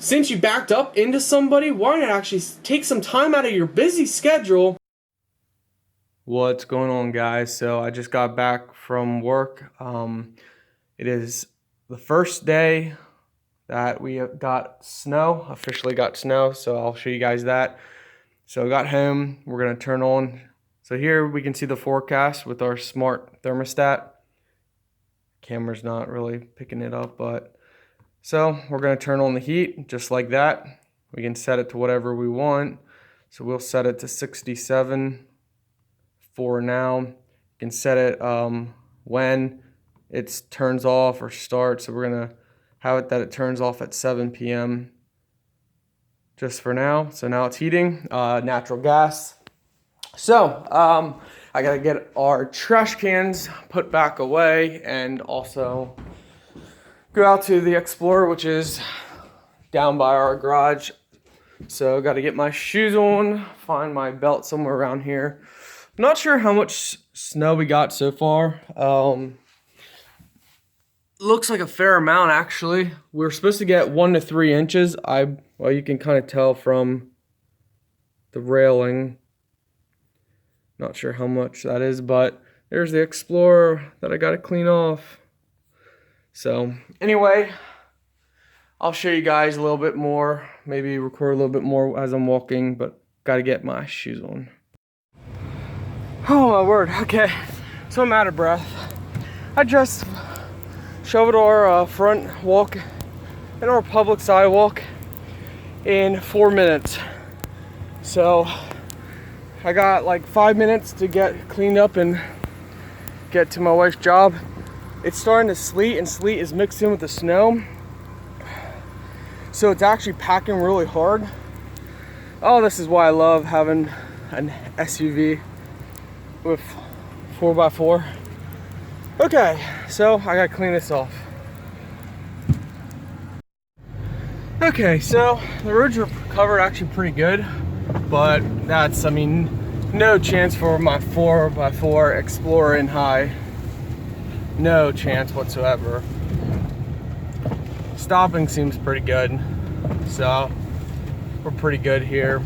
since you backed up into somebody, why not actually take some time out of your busy schedule? What's going on, guys? So I just got back from work. It is the first day that we got snow, officially got snow, so I'll show you guys that. So I got home, we're gonna turn on. So here we can see the forecast with our smart thermostat. Camera's not really picking it up, but so we're gonna turn on the heat just like that. We can set it to whatever we want. So we'll set it to 67 for now. You can set it when it turns off or starts. So we're gonna have it that it turns off at 7 p.m. just for now. So now it's heating, natural gas. So I gotta get our trash cans put back away and also go out to the Explorer, which is down by our garage. So gotta get my shoes on, find my belt somewhere around here. I'm not sure how much snow we got so far. Looks like a fair amount, actually. We're supposed to get 1 to 3 inches. Well, you can kind of tell from the railing. Not sure how much that is, but there's the Explorer that I gotta clean off. So anyway, I'll show you guys a little bit more, maybe record a little bit more as I'm walking, but gotta get my shoes on. Oh my word, okay, so I'm out of breath. I just shoveled our front walk and our public sidewalk in 4 minutes. So I got like 5 minutes to get cleaned up and get to my wife's job. It's starting to sleet, and sleet is mixed in with the snow. So it's actually packing really hard. Oh, this is why I love having an SUV with 4x4. Okay, so I gotta clean this off. Okay, so the roads are covered actually pretty good, but that's, I mean, no chance for my 4x4 Explorer in high. No chance whatsoever. Stopping seems pretty good, so we're pretty good here.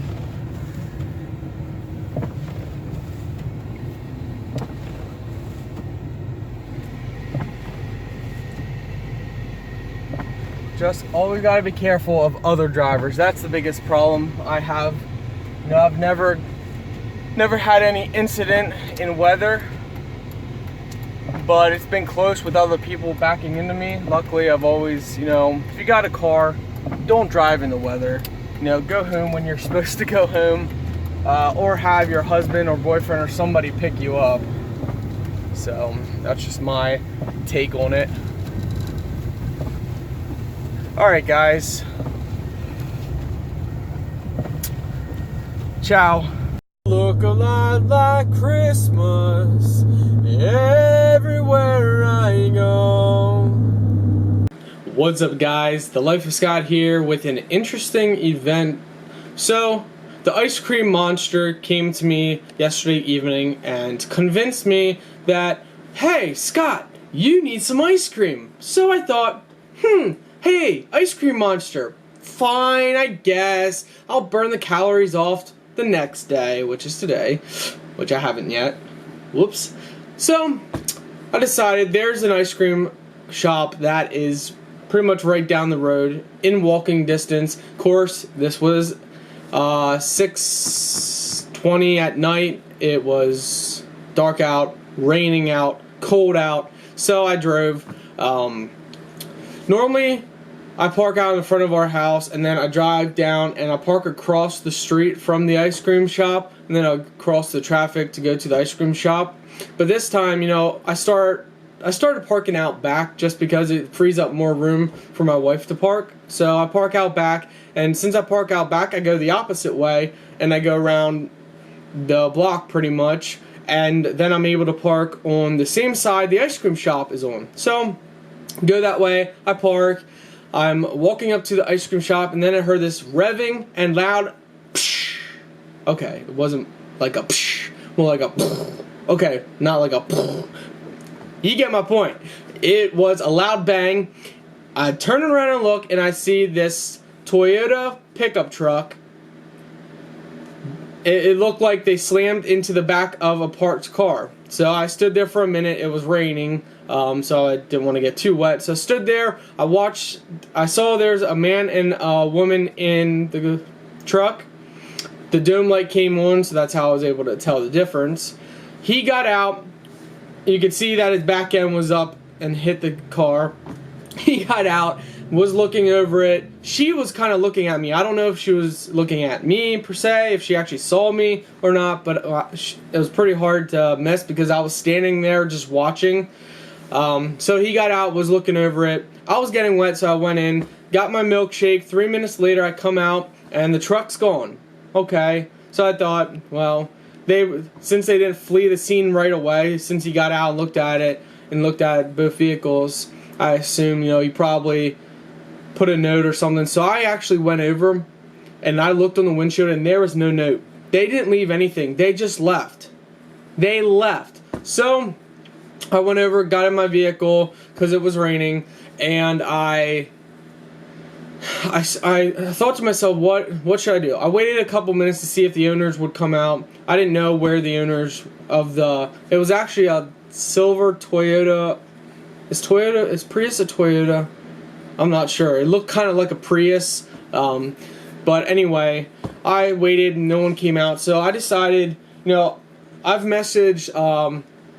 Just always gotta be careful of other drivers. That's the biggest problem I have. You know, I've never had any incident in weather, but it's been close with other people backing into me. Luckily, I've always, you know, if you got a car, don't drive in the weather. You know, go home when you're supposed to go home, or have your husband or boyfriend or somebody pick you up. So that's just my take on it. All right, guys. Ciao. Look a lot like Christmas everywhere I go. What's up, guys? The Life of Scott here with an interesting event. So, the ice cream monster came to me yesterday evening and convinced me that, hey, Scott, you need some ice cream. So I thought, hey, ice cream monster, fine, I guess. I'll burn the calories off the next day, which is today, which I haven't yet. Whoops. So I decided there's an ice cream shop that is pretty much right down the road in walking distance. Of course, this was 6:20 at night. It was dark out, raining out, cold out, so I drove. Normally I park out in front of our house, and then I drive down and I park across the street from the ice cream shop, and then I cross the traffic to go to the ice cream shop. But this time, you know, I started parking out back just because it frees up more room for my wife to park. So I park out back, and since I park out back, I go the opposite way, and I go around the block pretty much, and then I'm able to park on the same side the ice cream shop is on. So go that way, I park. I'm walking up to the ice cream shop, and then I heard this revving and loud psh. Okay, it wasn't like a psh, more like a psh. Okay, not like a psh. You get my point. It was a loud bang. I turn around and look, and I see this Toyota pickup truck. It looked like they slammed into the back of a parked car. So I stood there for a minute. It was raining, so I didn't want to get too wet. So I stood there. I saw there's a man and a woman in the truck. The dome light came on, so that's how I was able to tell the difference. He got out. You could see that his back end was up and hit the car. He got out, was looking over it. She was kind of looking at me. I don't know if she was looking at me per se, if she actually saw me or not, but it was pretty hard to miss because I was standing there just watching. So he got out, was looking over it. I was getting wet, so I went in, got my milkshake. 3 minutes later, I come out, and the truck's gone. Okay, so I thought, well, since they didn't flee the scene right away, since he got out and looked at it, and looked at both vehicles, I assume, he probably put a note or something. So I actually went over and I looked on the windshield and there was no note. They didn't leave anything. They just left. They left. So I went over, got in my vehicle because it was raining, and I thought to myself, what should I do? I waited a couple minutes to see if the owners would come out. I didn't know where the owners of it was actually a silver Toyota. Is Prius a Toyota? I'm not sure. It looked kind of like a Prius. But anyway, I waited and no one came out. So I decided, I've messaged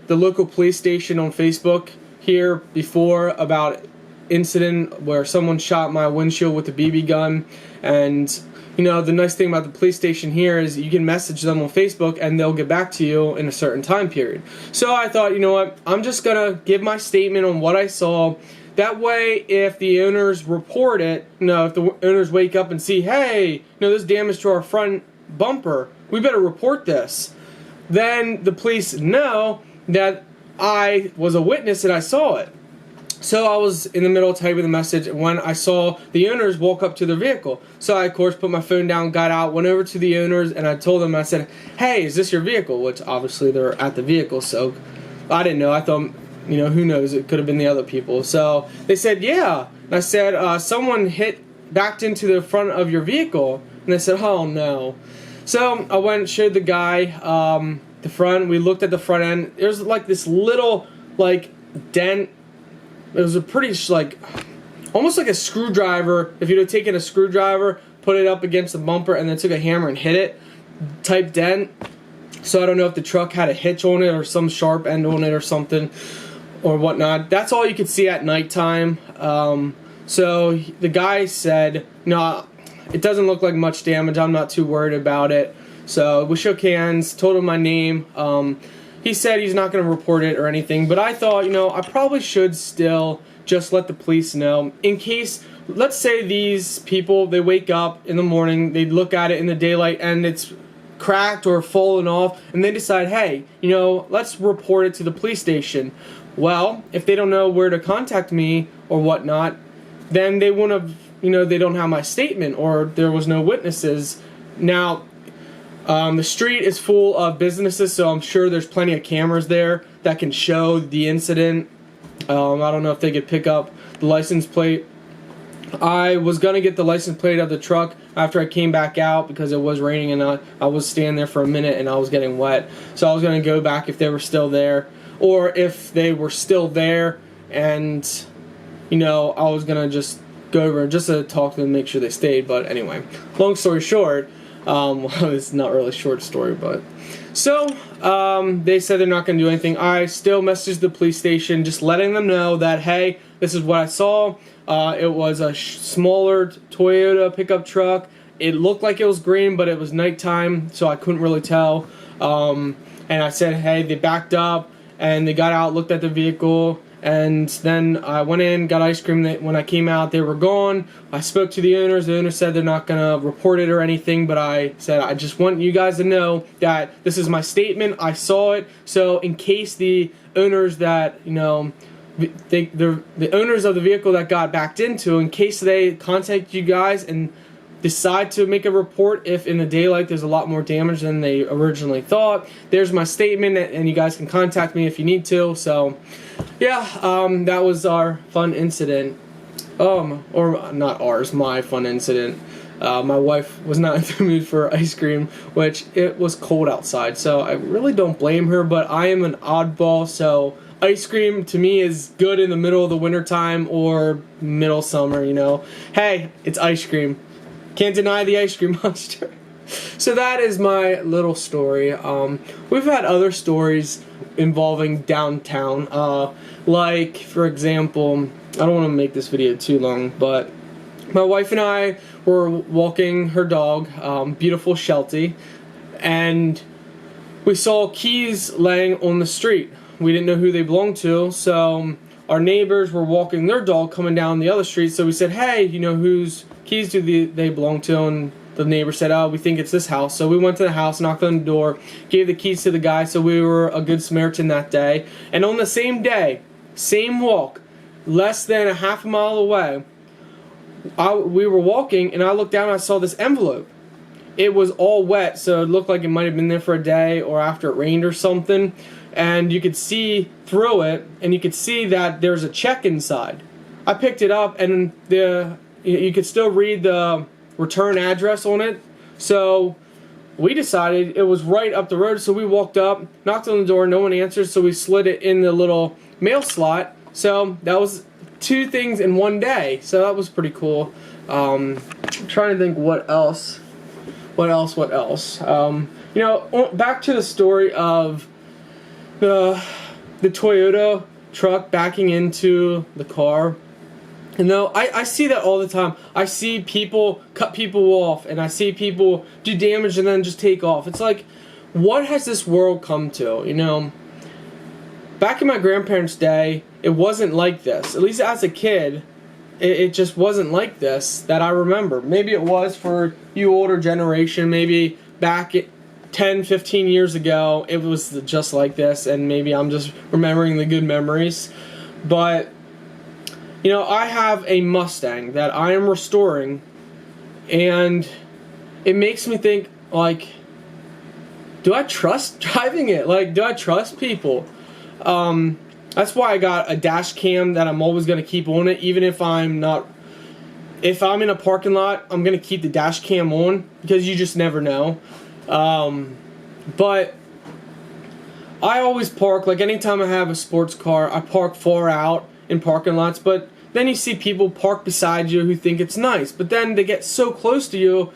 the local police station on Facebook here before about incident where someone shot my windshield with a BB gun. And the nice thing about the police station here is you can message them on Facebook and they'll get back to you in a certain time period. So I thought, you know what, I'm just gonna give my statement on what I saw. That way, if the owners report it, if the owners wake up and see, hey, there's damage to our front bumper, we better report this. Then the police know that I was a witness and I saw it. So I was in the middle of typing the message when I saw the owners walk up to their vehicle. So I, of course, put my phone down, got out, went over to the owners, and I told them, I said, hey, is this your vehicle? Which, obviously, they're at the vehicle, so I didn't know. I thought, who knows, it could have been the other people. So they said, yeah. And I said, someone backed into the front of your vehicle. And they said, oh, no. So I went and showed the guy the front. We looked at the front end. There's, this little, dent. It was a pretty, almost like a screwdriver. If you'd have taken a screwdriver, put it up against the bumper, and then took a hammer and hit it, type dent. So I don't know if the truck had a hitch on it or some sharp end on it or something or whatnot. That's all you could see at nighttime. So the guy said, no, it doesn't look like much damage. I'm not too worried about it. So we shook hands, told him my name. He said he's not going to report it or anything, but I thought, I probably should still just let the police know in case, let's say these people, they wake up in the morning, they look at it in the daylight and it's cracked or fallen off, and they decide, hey, let's report it to the police station. Well, if they don't know where to contact me or whatnot, then they wouldn't have, they don't have my statement or there was no witnesses. Now, the street is full of businesses, so I'm sure there's plenty of cameras there that can show the incident. I don't know if they could pick up the license plate. I was going to get the license plate of the truck after I came back out because it was raining and I was standing there for a minute and I was getting wet. So I was going to go back if they were still there. Or if they were still there and, I was going to just go over just to talk to them and make sure they stayed. But anyway, long story short, it's not really a short story, but so they said they're not going to do anything. I still messaged the police station, just letting them know that, hey, this is what I saw. It was a smaller Toyota pickup truck. It looked like it was green, but it was nighttime, so I couldn't really tell. And I said, hey, they backed up and they got out, looked at the vehicle. And then I went in, got ice cream. When I came out, they were gone. I spoke to the owners. The owners said they're not going to report it or anything, but I said, I just want you guys to know that this is my statement. I saw it. So in case the owners that, the owners of the vehicle that got backed into, in case they contact you guys and decide to make a report if in the daylight there's a lot more damage than they originally thought, there's my statement, and you guys can contact me if you need to. So yeah, that was our fun incident. or not ours, my fun incident. My wife was not in the mood for ice cream, which it was cold outside, so I really don't blame her, but I am an oddball, so ice cream to me is good in the middle of the wintertime or middle summer, you know. Hey, it's ice cream. Can't deny the ice cream monster. So that is my little story. We've had other stories involving downtown, like, for example, I don't want to make this video too long, but my wife and I were walking her dog, beautiful Sheltie, and we saw keys laying on the street. We didn't know who they belonged to, so our neighbors were walking their dog coming down the other street, so we said, hey, you know, whose keys do they belong to? And the neighbor said, oh, we think it's this house. So we went to the house, knocked on the door, gave the keys to the guy, so we were a good Samaritan that day. And on the same day, same walk, less than a half a mile away, we were walking, and I looked down and I saw this envelope. It was all wet, so it looked like it might have been there for a day or after it rained or something. And you could see through it, and you could see that there's a check inside. I picked it up, and you could still read the return address on it. So we decided it was right up the road, so we walked up, knocked on the door, no one answered, so we slid it in the little mail slot. So that was 2 things in one day, so that was pretty cool. I'm trying to think what else. You know, back to the story of the Toyota truck backing into the car. You know, I see that all the time. I see people cut people off, and I see people do damage and then just take off. It's like, what has this world come to, you know? Back in my grandparents' day, it wasn't like this. At least as a kid, it just wasn't like this that I remember. Maybe it was for you older generation. Maybe back 10, 15 years ago, it was just like this, and maybe I'm just remembering the good memories. But, you know, I have a Mustang that I am restoring, and it makes me think, like, do I trust driving it? Like, do I trust people? That's why I got a dash cam that I'm always going to keep on it, even if I'm not... If I'm in a parking lot, I'm going to keep the dash cam on, because you just never know. But I always park, like anytime I have a sports car, I park far out in parking lots, but then you see people park beside you who think it's nice, but then they get so close to you.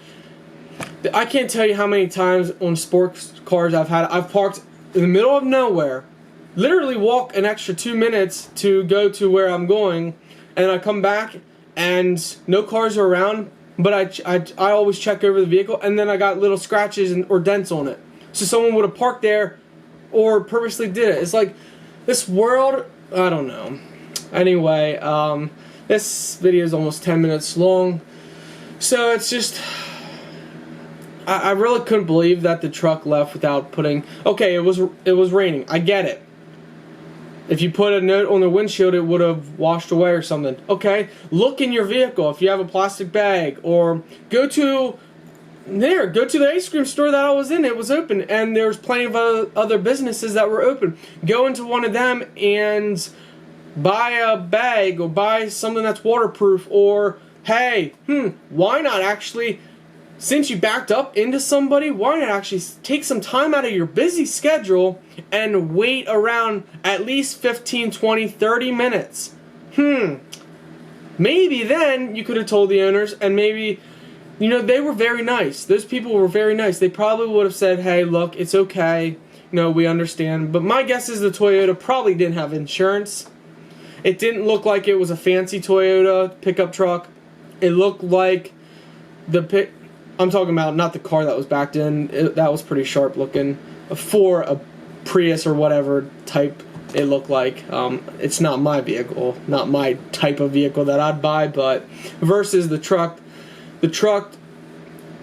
I can't tell you how many times on sports cars I've parked in the middle of nowhere, literally walk an extra 2 minutes to go to where I'm going, and I come back and no cars are around, but I always check over the vehicle, and then I got little scratches or dents on it. So someone would have parked there or purposely did it. It's like, this world, I don't know. Anyway, this video is almost 10 minutes long, so it's just... I really couldn't believe that the truck left without putting... Okay, it was raining. I get it. If you put a note on the windshield, it would have washed away or something. Okay, look in your vehicle if you have a plastic bag, or go to the ice cream store that I was in. It was open, and there's plenty of other businesses that were open. Go into one of them and buy a bag, or buy something that's waterproof, or hey, why not actually... Since you backed up into somebody, why not actually take some time out of your busy schedule and wait around at least 15, 20, 30 minutes? Maybe then you could have told the owners, and maybe, you know, they were very nice. Those people were very nice. They probably would have said, hey, look, it's okay. No, we understand. But my guess is the Toyota probably didn't have insurance. It didn't look like it was a fancy Toyota pickup truck. It looked like I'm talking about not the car that was backed in. That was pretty sharp looking for a Prius or whatever type it looked like. It's not my vehicle, not my type of vehicle that I'd buy, but versus the truck,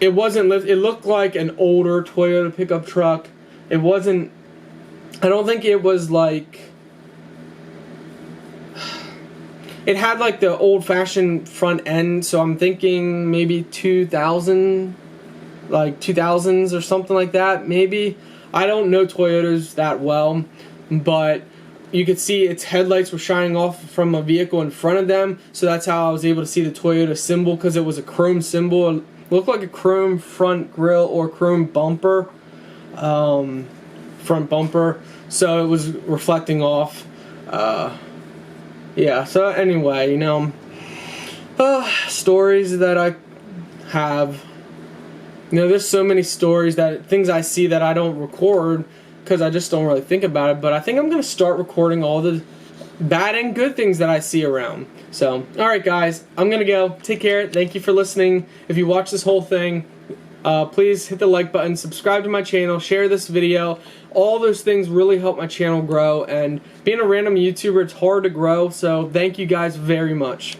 it wasn't it looked like an older Toyota pickup truck. It wasn't, I don't think it was like, it had like the old-fashioned front end, so I'm thinking maybe 2000, like 2000s or something like that, maybe. I don't know Toyotas that well, but you could see its headlights were shining off from a vehicle in front of them, so that's how I was able to see the Toyota symbol, because it was a chrome symbol. It looked like a chrome front grille or chrome bumper, front bumper, so it was reflecting off. Yeah, so anyway, you know, stories that I have. You know, there's so many stories, things I see that I don't record because I just don't really think about it. But I think I'm going to start recording all the bad and good things that I see around. So, alright guys, I'm going to go. Take care. Thank you for listening. If you watch this whole thing, please hit the like button, subscribe to my channel, share this video. All those things really help my channel grow. And being a random YouTuber, it's hard to grow. So, thank you guys very much.